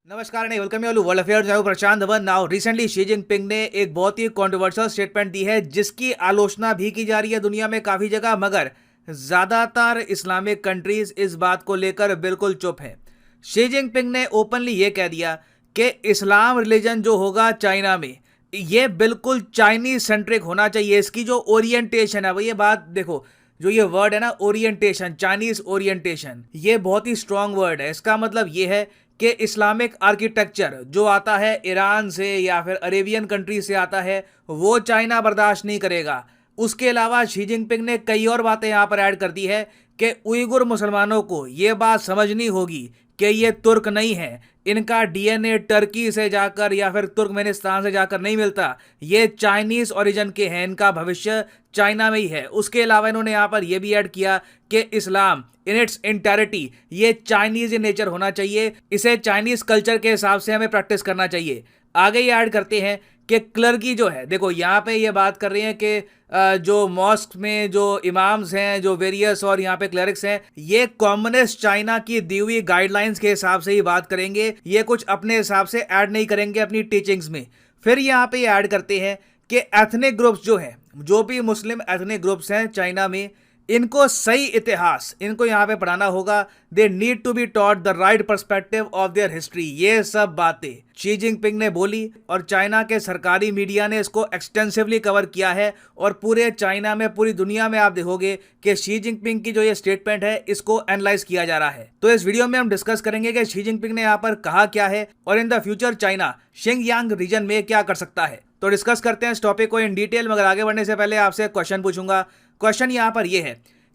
नमस्कार नहीं welcome you world affairs. मैं Prashant Dhawan. Now recently Xi Jinping ने एक बहुत ही कंट्रोवर्शियल स्टेटमेंट दी है जिसकी आलोचना भी की जा रही है दुनिया में काफी जगह, मगर ज्यादातर इस्लामिक कंट्रीज इस बात को लेकर बिल्कुल चुप है। शी जिनपिंग ने ओपनली ये कह दिया कि इस्लाम रिलीजन जो होगा चाइना में, ये बिल्कुल चाइनीज सेंट्रिक होना चाहिए। इसकी जो ओरिएंटेशन है वो, ये बात देखो, जो ये वर्ड है ना ओरिएंटेशन, चाइनीज ओरिएंटेशन, ये बहुत ही स्ट्रांग वर्ड है। इसका मतलब ये है कि इस्लामिक आर्किटेक्चर जो आता है ईरान से या फिर अरेबियन कंट्री से आता है, वो चाइना बर्दाश्त नहीं करेगा। उसके अलावा शी जिनपिंग ने कई और बातें यहाँ पर ऐड कर दी है कि उइगुर मुसलमानों को ये बात समझनी होगी कि ये तुर्क नहीं है, इनका डीएनए टर्की से जाकर या फिर तुर्कमेनिस्तान से जाकर नहीं मिलता, ये चाइनीज ओरिजिन के हैं, इनका भविष्य चाइना में ही है। उसके अलावा इन्होंने यहाँ पर यह भी ऐड किया कि इस्लाम इन इट्स इंटायरिटी ये चाइनीज इन नेचर होना चाहिए, इसे चाइनीज कल्चर के हिसाब से हमें प्रैक्टिस करना चाहिए। आगे ये ऐड करते हैं कि क्लर्की जो है, देखो यहाँ पे ये बात कर रहे हैं कि जो मॉस्क में जो इमाम्स हैं, जो वेरियस और यहाँ पे क्लरिक्स हैं, ये कम्युनिस्ट चाइना की दी हुई गाइडलाइंस के हिसाब से ही बात करेंगे, ये कुछ अपने हिसाब से ऐड नहीं करेंगे अपनी टीचिंग्स में। फिर यहाँ पे ऐड करते हैं कि एथनिक ग्रुप्स जो है, जो भी मुस्लिम एथनिक ग्रुप्स हैं चाइना में, इनको सही इतिहास इनको यहाँ पे पढ़ाना होगा। They need to be taught the right perspective of their history. ये सब बातें शी जिनपिंग ने बोली और चाइना के सरकारी मीडिया ने इसको एक्सटेंसिवली कवर किया है। और पूरे चाइना में, पूरी दुनिया में आप देखोगे कि शी जिनपिंग की जो ये स्टेटमेंट है इसको एनालाइज किया जा रहा है। तो इस वीडियो में हम डिस्कस करेंगे कि शी जिनपिंग ने यहाँ पर कहा क्या है और in the future China Xinjiang region में क्या कर सकता है। तो डिस्कस करते हैं इस टॉपिक को इन डिटेल, मगर आगे बढ़ने से पहले आपसे एक क्वेश्चन पूछूंगा। क्वेश्चन यहाँ पर यह है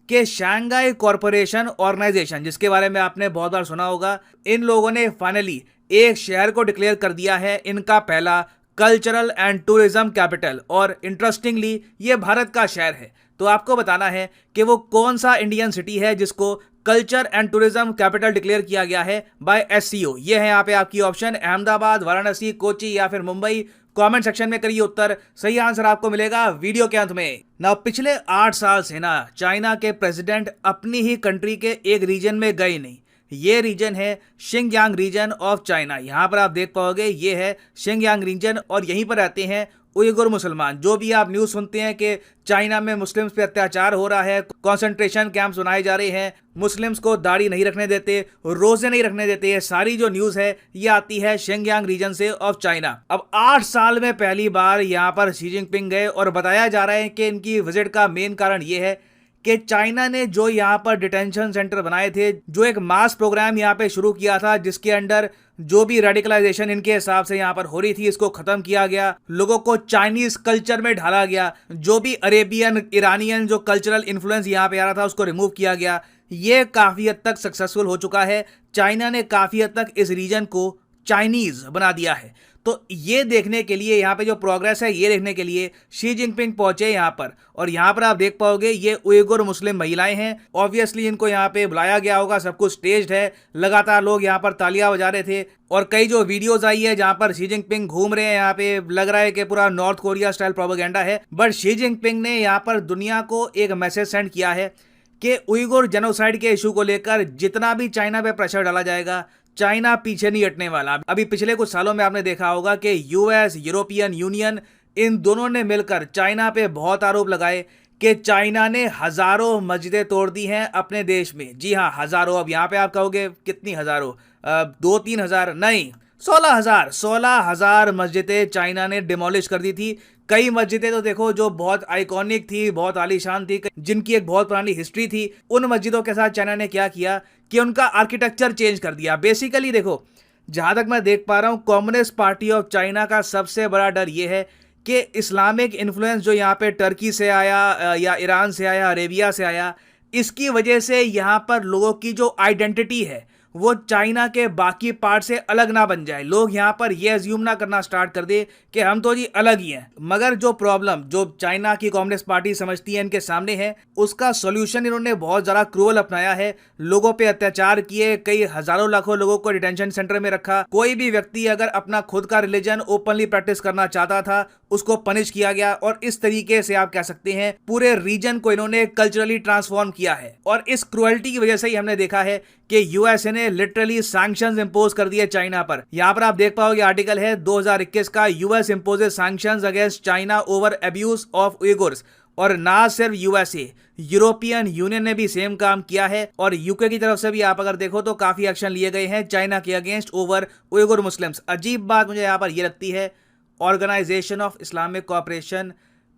कि शंघाई कॉरपोरेशन ऑर्गेनाइजेशन, जिसके बारे में आपने बहुत बार सुना होगा, इन लोगों ने फाइनली एक शहर को डिक्लेयर कर दिया है इनका पहला कल्चरल एंड टूरिज्म कैपिटल। और इंटरेस्टिंगली ये भारत का शहर है। तो आपको बताना है कि वो कौन सा इंडियन सिटी है जिसको culture and tourism capital declare किया गया है बाय एससीओ। ये है यहाँ पे आपकी ऑप्शन, अहमदाबाद, वाराणसी, कोची या फिर मुंबई। कमेंट सेक्शन में करिए उत्तर, सही आंसर आपको मिलेगा वीडियो के अंत में। ना पिछले 8 साल से ना चाइना के प्रेसिडेंट अपनी ही कंट्री के एक रीजन में गए नहीं। ये रीजन है शिंगयांग रीजन ऑफ चाइना। यहाँ पर आप देख पाओगे ये है शिंगयांग रीजन और यहीं पर रहते हैं उइगुर मुसलमान। जो भी आप न्यूज़ सुनते हैं कि चाइना में मुस्लिम्स पे अत्याचार हो रहा है, कंसंट्रेशन कैंप्स बनाए जा रहे हैं, मुस्लिम्स को दाढ़ी नहीं रखने देते, रोजे नहीं रखने देते, ये सारी जो न्यूज़ है ये आती है शिंगयांग रीजन से ऑफ चाइना। अब 8 साल में पहली बार यहाँ पर शी जिनपिंग गए और बताया जा रहा है कि इनकी विजिट का मेन कारण ये है कि चाइना ने जो यहाँ पर डिटेंशन सेंटर बनाए थे, जो एक मास प्रोग्राम यहाँ पे शुरू किया था जिसके अंडर जो भी रेडिकलाइजेशन इनके हिसाब से यहाँ पर हो रही थी, इसको खत्म किया गया, लोगों को चाइनीज कल्चर में ढाला गया, जो भी अरेबियन ईरानियन जो कल्चरल इन्फ्लुएंस यहाँ पे आ रहा था उसको रिमूव किया गया। ये काफी हद तक सक्सेसफुल हो चुका है। चाइना ने काफी हद तक इस रीजन को चाइनीज बना दिया है। तो ये देखने के लिए, यहाँ पे जो प्रोग्रेस है ये देखने के लिए शी जिनपिंग पहुंचे यहाँ पर। और यहाँ पर आप देख पाओगे ये उइगुर मुस्लिम महिलाएं हैं। ऑब्वियसली इनको यहाँ पे बुलाया गया होगा, सब कुछ स्टेज्ड है, लगातार लोग यहाँ पर तालियां बजा रहे थे। और कई जो वीडियोज आई है जहाँ पर शी जिनपिंग घूम रहे हैं, यहाँ पे लग रहा है कि पूरा नॉर्थ कोरिया स्टाइल प्रोपेगेंडा है। बट शी जिनपिंग ने यहाँ पर दुनिया को एक मैसेज सेंड किया है कि उइगुर जेनोसाइड के इशू को लेकर जितना भी चाइना पे प्रेशर डाला जाएगा, चाइना पीछे नहीं हटने वाला। अभी पिछले कुछ सालों में आपने देखा होगा कि यूएस, यूरोपियन यूनियन, इन दोनों ने मिलकर चाइना पे बहुत आरोप लगाए कि चाइना ने हजारों मस्जिदें तोड़ दी हैं अपने देश में। जी हाँ, हजारों। अब यहाँ पे आप कहोगे कितनी हजारों, 2-3 हजार नहीं, 16,000 मस्जिदें चाइना ने डिमोलिश कर दी थी। कई मस्जिदें तो देखो जो बहुत आइकॉनिक थी, बहुत आलीशान थी, जिनकी एक बहुत पुरानी हिस्ट्री थी, उन मस्जिदों के साथ चाइना ने क्या किया कि उनका आर्किटेक्चर चेंज कर दिया। बेसिकली देखो, जहां तक मैं देख पा रहा हूं, कम्युनिस्ट पार्टी ऑफ चाइना का सबसे बड़ा डर यह है कि इस्लामिक इन्फ्लुएंस जो यहाँ पे टर्की से आया या ईरान से आया, अरेबिया से आया, इसकी वजह से यहाँ पर लोगों की जो आइडेंटिटी है वो चाइना के बाकी पार्ट से अलग ना बन जाए। लोग यहाँ पर ये अज्यूम ना करना स्टार्ट कर दे कि हम तो जी अलग ही हैं। मगर जो प्रॉब्लम जो चाइना की कम्युनिस्ट पार्टी समझती है इनके सामने है, उसका सॉल्यूशन इन्होंने बहुत ज़्यादा क्रूअल अपनाया है। लोगों पे अत्याचार किए, कई हजारों लाखों लोगों को डिटेंशन सेंटर में रखा। कोई भी व्यक्ति अगर अपना खुद का रिलीजन ओपनली प्रैक्टिस करना चाहता था, उसको पनिश किया गया। और इस तरीके से आप कह सकते हैं पूरे रीजन को इन्होंने कल्चरली ट्रांसफॉर्म किया है। और इस क्रुएल्टी की वजह से ही हमने देखा है कि यूएसए ने ने लिटरली सैंक्शंस इंपोज कर दिए चाइना पर। यहाँ पर आप देख पाओगे आर्टिकल है 2021 का, US imposes sanctions against China over abuse of Uyghurs. और ना सिर्फ यूएसए, यूरोपियन यूनियन ने भी सेम काम किया है और यूके की तरफ से भी आप अगर देखो तो काफी एक्शन लिए गए हैं चाइना के अगेंस्ट ओवर उइगुर मुस्लिम्स। अजीब बात मुझे यहाँ पर ये लगती है, ऑर्गेनाइजेशन ऑफ इस्लामिक कोऑपरेशन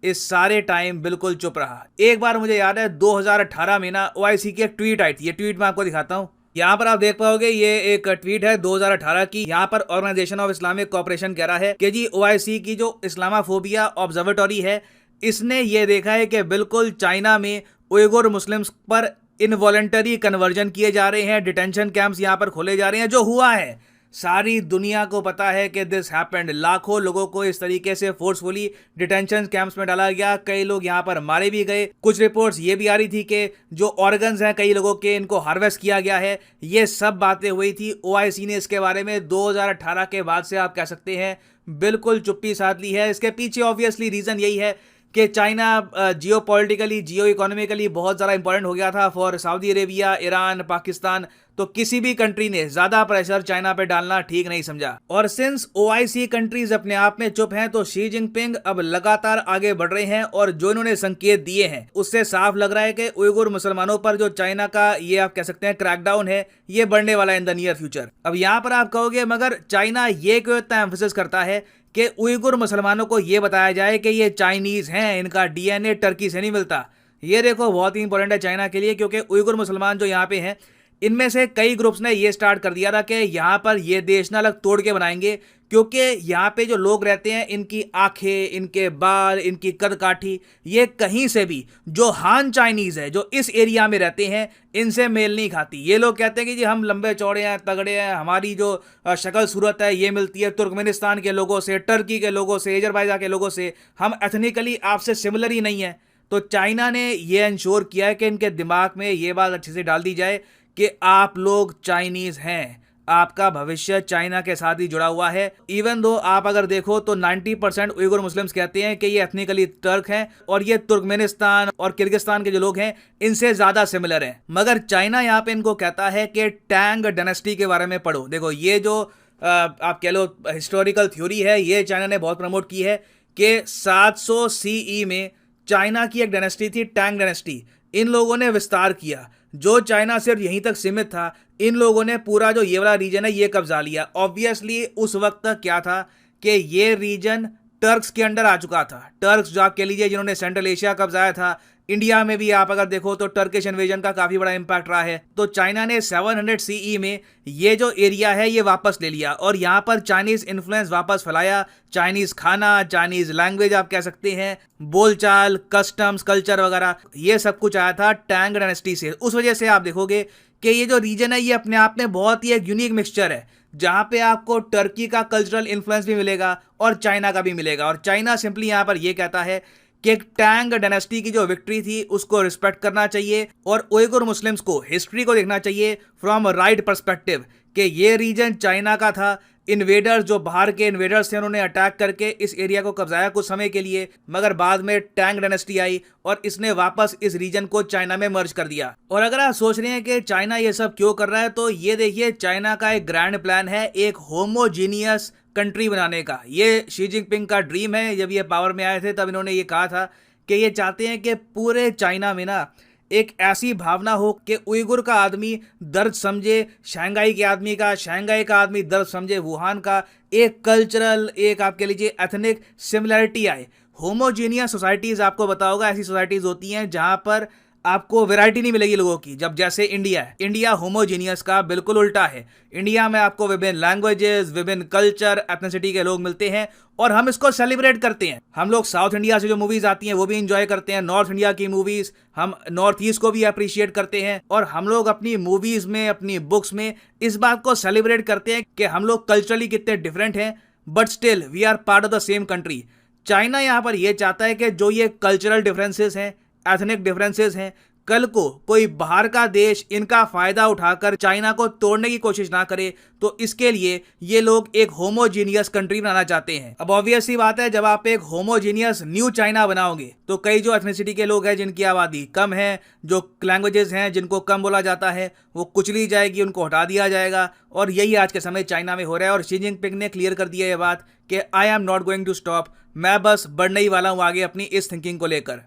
इस सारे टाइम बिल्कुल चुप रहा। एक बार मुझे याद है 2018 में ना ओआईसी की एक ट्वीट आई थी, ये ट्वीट मैं आपको दिखाता हूँ। यहाँ पर आप देख पाओगे ये एक ट्वीट है 2018 की। यहाँ पर ऑर्गेनाइजेशन ऑफ इस्लामिक कोऑपरेशन कह रहा है कि जी ओआईसी की जो इस्लामाफोबिया ऑब्जर्वेटरी है, इसने ये देखा है कि बिल्कुल चाइना में उइगुर मुस्लिम्स पर इनवॉलंटरी कन्वर्जन किए जा रहे हैं, डिटेंशन कैंप्स यहाँ पर खोले जा रहे हैं। जो हुआ है सारी दुनिया को पता है कि दिस हैपेंड। लाखों लोगों को इस तरीके से फोर्सफुली डिटेंशन कैंप्स में डाला गया, कई लोग यहाँ पर मारे भी गए। कुछ रिपोर्ट्स ये भी आ रही थी कि जो ऑर्गन्स हैं कई लोगों के, इनको हार्वेस्ट किया गया है। ये सब बातें हुई थी। ओआईसी ने इसके बारे में 2018 के बाद से आप कह सकते हैं बिल्कुल चुप्पी साध ली है। इसके पीछे ऑब्वियसली रीजन यही है कि चाइना जियो पॉलिटिकली, जियो इकोनॉमिकली बहुत ज़्यादा इंपॉर्टेंट हो गया था for Saudi Arabia, Iran, Pakistan. तो किसी भी कंट्री ने ज़्यादा प्रेशर चाइना पे डालना ठीक नहीं समझा। और सिंस ओआईसी कंट्रीज अपने आप में चुप हैं, तो शी जिनपिंग अब लगातार आगे बढ़ रहे हैं और जो इन्होंने संकेत दिए हैं उससे साफ लग रहा है कि उइगुर मुसलमानों पर जो चाइना का ये आप कह सकते हैं क्रैकडाउन है, ये बढ़ने वाला है इन द नियर फ्यूचर। अब यहाँ पर आप कहोगे मगर चाइना ये क्यों इतना एम्फेसिस करता है कि उइगुर मुसलमानों को ये बताया जाए कि ये चाइनीज हैं, इनका डीएनए टर्की से नहीं मिलता। ये देखो बहुत ही इंपॉर्टेंट है चाइना के लिए, क्योंकि उइगुर मुसलमान जो यहाँ पे हैं, इनमें से कई ग्रुप्स ने ये स्टार्ट कर दिया था कि यहाँ पर ये देश ना अलग तोड़ के बनाएंगे, क्योंकि यहाँ पे जो लोग रहते हैं इनकी आंखें, इनके बाल, इनकी कदकाठी, ये कहीं से भी जो हान चाइनीज है जो इस एरिया में रहते हैं इनसे मेल नहीं खाती। ये लोग कहते हैं कि जी हम लंबे चौड़े हैं, तगड़े हैं, हमारी जो शक्ल सूरत है ये मिलती है तुर्कमेनिस्तान के लोगों से, टर्की के लोगों से, अजरबैजान के लोगों से, हम एथनिकली आपसे सिमिलर ही नहीं है। तो चाइना ने ये इंश्योर किया है कि इनके दिमाग में ये बात अच्छे से डाल दी जाए कि आप लोग चाइनीज हैं, आपका भविष्य चाइना के साथ ही जुड़ा हुआ है। इवन दो आप अगर देखो तो 90% उइगुर मुस्लिम्स कहते हैं कि ये एथनिकली टर्क हैं और ये तुर्कमेनिस्तान और किर्गिस्तान के जो लोग हैं इनसे ज्यादा सिमिलर हैं। मगर चाइना यहाँ पे इनको कहता है कि टैंग डायनेस्टी के बारे में पढ़ो। देखो ये जो आप कह लो हिस्टोरिकल थ्योरी है, ये चाइना ने बहुत प्रमोट की है कि 700 सीई में चाइना की एक डायनेस्टी थी, टैंग डायनेस्टी। इन लोगों ने विस्तार किया, जो चाइना सिर्फ यहीं तक सीमित था, इन लोगों ने पूरा जो ये वाला रीजन है ये कब्जा लिया। ऑब्वियसली उस वक्त तक क्या था कि ये रीजन टर्क्स के अंडर आ चुका था। टर्क्स जो आप कह लीजिए जिन्होंने सेंट्रल एशिया कब्जाया था, इंडिया में भी आप अगर देखो तो टर्किश इन्वेजन का काफी बड़ा इंपैक्ट रहा है। तो चाइना ने 700 सीई में ये जो एरिया है ये वापस ले लिया और यहाँ पर चाइनीज इन्फ्लुएंस वापस फैलाया। चाइनीज खाना, चाइनीज लैंग्वेज आप कह सकते हैं, बोलचाल, कस्टम्स, कल्चर वगैरह, ये सब कुछ आया था टैंग डायनेस्टी से। उस वजह से आप देखोगे कि ये जो रीजन है ये अपने आप में बहुत ही एक यूनिक मिक्सचर है, जहां पे आपको टर्की का कल्चरल इन्फ्लुएंस भी मिलेगा और चाइना का भी मिलेगा। और चाइना सिंपली यहां पर यह कहता है कि टैंग डायनेस्टी की जो विक्ट्री थी उसको रिस्पेक्ट करना चाहिए और उइगुर मुस्लिम्स को हिस्ट्री को देखना चाहिए फ्रॉम राइट पर्सपेक्टिव कि ये रीजन चाइना का था। इन्वेडर्स जो बाहर के इन्वेडर्स थे उन्होंने अटैक करके इस एरिया को कब्जाया कुछ समय के लिए, मगर बाद में टैंग डायनेस्टी आई और इसने वापस इस रीजन को चाइना में मर्ज कर दिया। और अगर आप सोच रहे हैं कि चाइना ये सब क्यों कर रहा है, तो ये देखिए चाइना का एक ग्रैंड प्लान है एक होमोजीनियस कंट्री बनाने का। ये शी जिनपिंग का ड्रीम है। जब ये पावर में आए थे तब इन्होंने ये कहा था कि ये चाहते हैं कि पूरे चाइना में ना एक ऐसी भावना हो कि उइगुर का आदमी दर्द समझे शंघाई के आदमी का, शंघाई का आदमी दर्द समझे वुहान का। एक कल्चरल, एक आप कह लीजिए एथनिक सिमिलरिटी आए। होमोजीनियस सोसाइटीज आपको पता होगा ऐसी सोसाइटीज होती हैं जहां पर आपको वैरायटी नहीं मिलेगी लोगों की। जब जैसे इंडिया है, इंडिया होमोजीनियस का बिल्कुल उल्टा है। इंडिया में आपको विभिन्न लैंग्वेजेस, विभिन्न कल्चर, एथनिसिटी के लोग मिलते हैं और हम इसको सेलिब्रेट करते हैं। हम लोग साउथ इंडिया से जो मूवीज आती हैं वो भी इंजॉय करते हैं, नॉर्थ इंडिया की मूवीज, हम नॉर्थ ईस्ट को भी अप्रिशिएट करते हैं और हम लोग अपनी मूवीज में, अपनी बुक्स में इस बात को सेलिब्रेट करते हैं कि हम लोग कल्चरली कितने डिफरेंट हैं, but still we are part of the same country. China यहाँ पर यह चाहता है कि जो ये कल्चरल डिफरेंसेस हैं, एथनिक डिफरेंसेस हैं, कल को कोई बाहर का देश इनका फायदा उठाकर चाइना को तोड़ने की कोशिश ना करे, तो इसके लिए ये लोग एक होमोजीनियस कंट्री बनाना चाहते हैं। अब ऑब्वियस सी बात है, जब आप एक होमोजीनियस न्यू चाइना बनाओगे तो कई जो एथनिसिटी के लोग हैं जिनकी आबादी कम है, जो लैंग्वेजेस हैं जिनको कम बोला जाता है, वो कुचली जाएगी, उनको हटा दिया जाएगा। और यही आज के समय चाइना में हो रहा है। और शी जिनपिंग ने क्लियर कर दिया ये बात कि I am not going to stop, मैं बस बढ़ने ही वाला हूं आगे अपनी इस थिंकिंग को लेकर।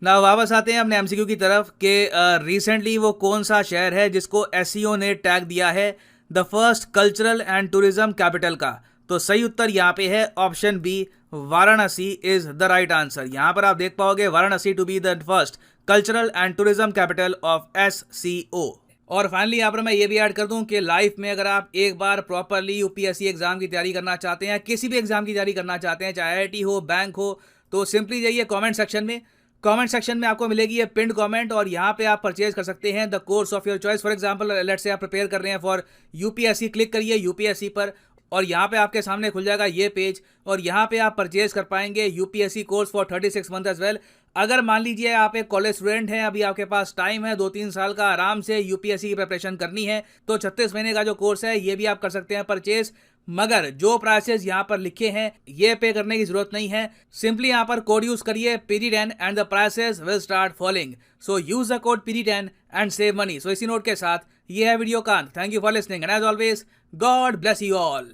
ना वापस आते हैं अपने एमसीक्यू की तरफ कि रिसेंटली वो कौन सा शहर है जिसको एससीओ ने टैग दिया है the first cultural and tourism capital का। तो सही उत्तर यहाँ पे है option B, Varanasi is the right answer. यहाँ पर आप देख पाओगे Varanasi to be the first cultural and tourism capital of SCO. और फाइनली यहाँ पर मैं ये भी ऐड कर दूं कि लाइफ में अगर आप एक बार प्रॉपरली यूपीएससी एग्जाम की तैयारी करना चाहते हैं, किसी भी एग्जाम की तैयारी करना चाहते हैं, चाहे आईआईटी हो, बैंक हो, तो सिंपली जाइए कमेंट सेक्शन में आपको मिलेगी ये पिंड कमेंट, और यहाँ पे आप परचेज कर सकते हैं the course of your choice. For example let's say आप प्रिपेयर कर रहे हैं फॉर यूपीएससी, क्लिक करिए यूपीएससी पर और यहाँ पे आपके सामने खुल जाएगा ये पेज, और यहाँ पे आप परचेज कर पाएंगे UPSC course for 36 month as well. अगर मान लीजिए आप एक कॉलेज स्टूडेंट हैं, अभी आपके पास टाइम है 2-3 साल का, आराम से यूपीएससी की प्रिपरेशन करनी है, तो 36 महीने का जो कोर्स है ये भी आप कर सकते हैं परचेज। मगर जो प्राइसेस यहाँ पर लिखे हैं ये पे करने की जरूरत नहीं है, सिंपली यहाँ पर कोड यूज करिए PD10 and the prices will start falling. So use the code PD10 and save money. So इसी नोट के साथ ये है वीडियो का। Thank you for listening and as always God bless you all.